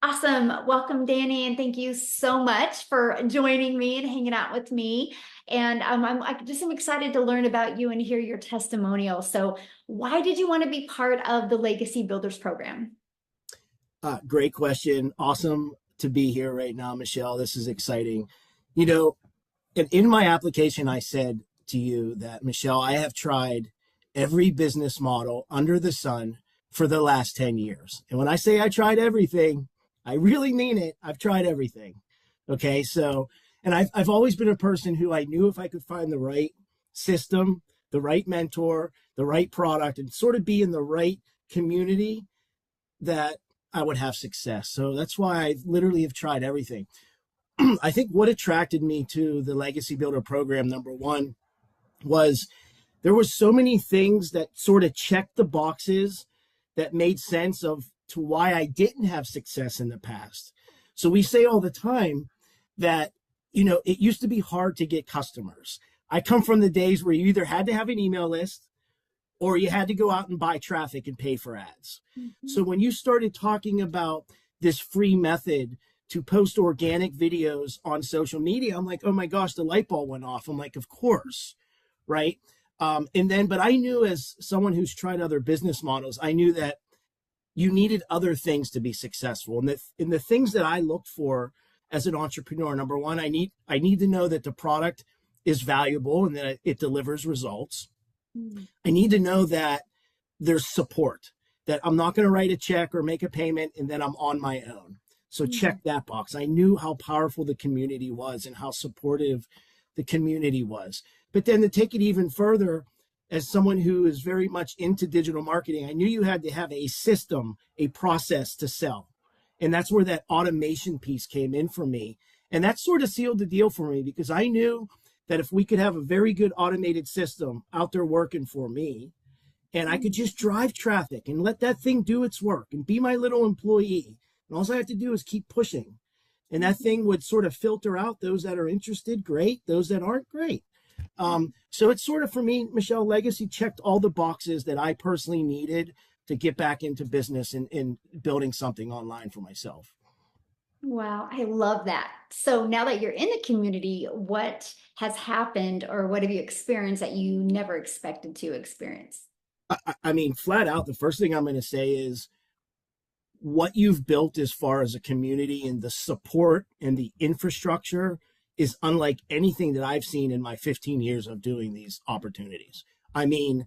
Awesome. Welcome, Danny, and thank you so much for joining me and hanging out with me. And I'm excited to learn about you and hear your testimonial. So, why did you want to be part of the Legacy Builders program? Great question. Awesome to be here right now, Michelle. This is exciting. You know, in my application, I said to you that, Michelle, I have tried every business model under the sun for the last 10 years. And when I say I tried everything, I really mean it. I've tried everything. Okay. So, and I've always been a person who I knew if I could find the right system, the right mentor, the right product, and sort of be in the right community, that I would have success. So that's why I literally have tried everything. I think what attracted me to the Legacy Builder program, number one, was there were so many things that sort of checked the boxes that made sense of to why I didn't have success in the past. So we say all the time that, it used to be hard to get customers. I come from the days where you either had to have an email list or you had to go out and buy traffic and pay for ads. Mhm. So when you started talking about this free method to post organic videos on social media, I'm like, oh my gosh, the light bulb went off. I'm like, of course, right? But I knew, as someone who's tried other business models, I knew that you needed other things to be successful. And the things that I looked for as an entrepreneur, number one, I need to know that the product is valuable and that it delivers results. Mhm. I need to know that there's support, that I'm not going to write a check or make a payment and then I'm on my own. So Mhm. check that box. I knew how powerful the community was and how supportive the community was. But then to take it even further, as someone who is very much into digital marketing, I knew you had to have a system, a process to sell. And that's where that automation piece came in for me. And that sort of sealed the deal for me, because I knew that if we could have a very good automated system out there working for me, and I could just drive traffic and let that thing do its work and be my little employee, and all I have to do is keep pushing. And that thing would sort of filter out those that are interested, great. Those that aren't, great. So it's sort of, for me, Michelle, Legacy checked all the boxes that I personally needed to get back into business and building something online for myself. Wow, I love that. So now that you're in the community, what has happened or what have you experienced that you never expected to experience? I mean, flat out, the first thing I'm going to say is what you've built as far as a community and the support and the infrastructure is unlike anything that I've seen in my 15 years of doing these opportunities. I mean,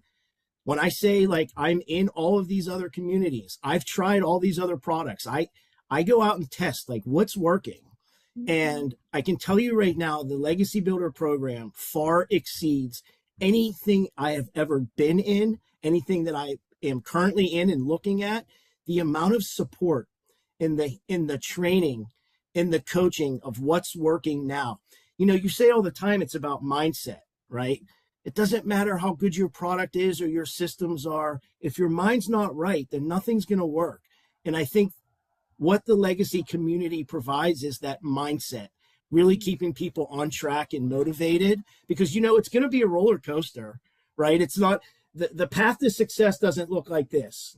when I say, like, I'm in all of these other communities, I've tried all these other products. I go out and test, like, what's working. Mhm. And I can tell you right now, the Legacy Builder program far exceeds anything I have ever been in, anything that I am currently in and looking at. The amount of support in the training, in the coaching of what's working now. You say all the time it's about mindset, right? It doesn't matter how good your product is or your systems are. If your mind's not right, then nothing's going to work. And I think what the Legacy community provides is that mindset, really keeping people on track and motivated, because it's going to be a roller coaster, right? It's not the path to success doesn't look like this.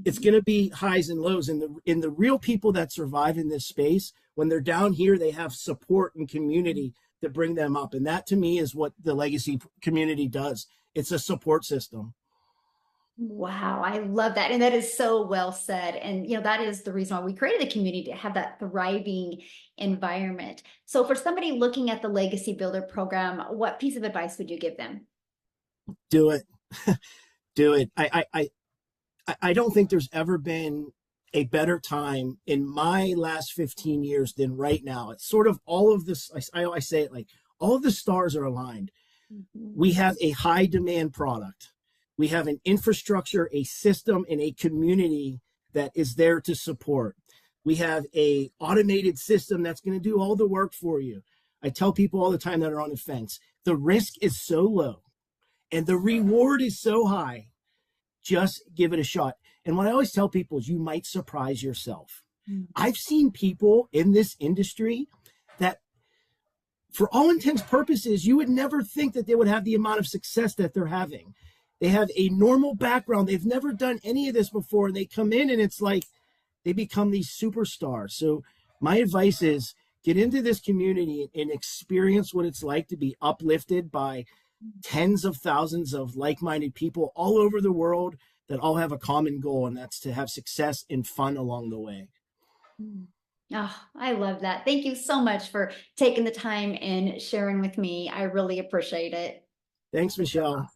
It's Mhm. going to be highs and lows, and the real people that survive in this space, when they're down here, they have support and community to bring them up. And that, to me, is what the Legacy community does. It's a support system. Wow, I love that. And that is so well said. And, that is the reason why we created the community to have that thriving environment. So, for somebody looking at the Legacy Builder program, what piece of advice would you give them? Do it. Do it. I don't think there's ever been a better time in my last 15 years than right now. It's sort of all of this. I say it like all of the stars are aligned. Mhm. We have a high demand product. We have an infrastructure, a system, and a community that is there to support. We have a automated system that's going to do all the work for you. I tell people all the time that are on the fence, the risk is so low and the reward is so high. Just give it a shot. And what I always tell people is you might surprise yourself. Mhm. I've seen people in this industry that, for all intents purposes, you would never think that they would have the amount of success that they're having. They have a normal background. They've never done any of this before. And they come in and it's like, they become these superstars. So my advice is get into this community and experience what it's like to be uplifted by tens of thousands of like-minded people all over the world that all have a common goal, and that's to have success and fun along the way. Mm. Oh, I love that. Thank you so much for taking the time and sharing with me. I really appreciate it. Thanks, Michelle.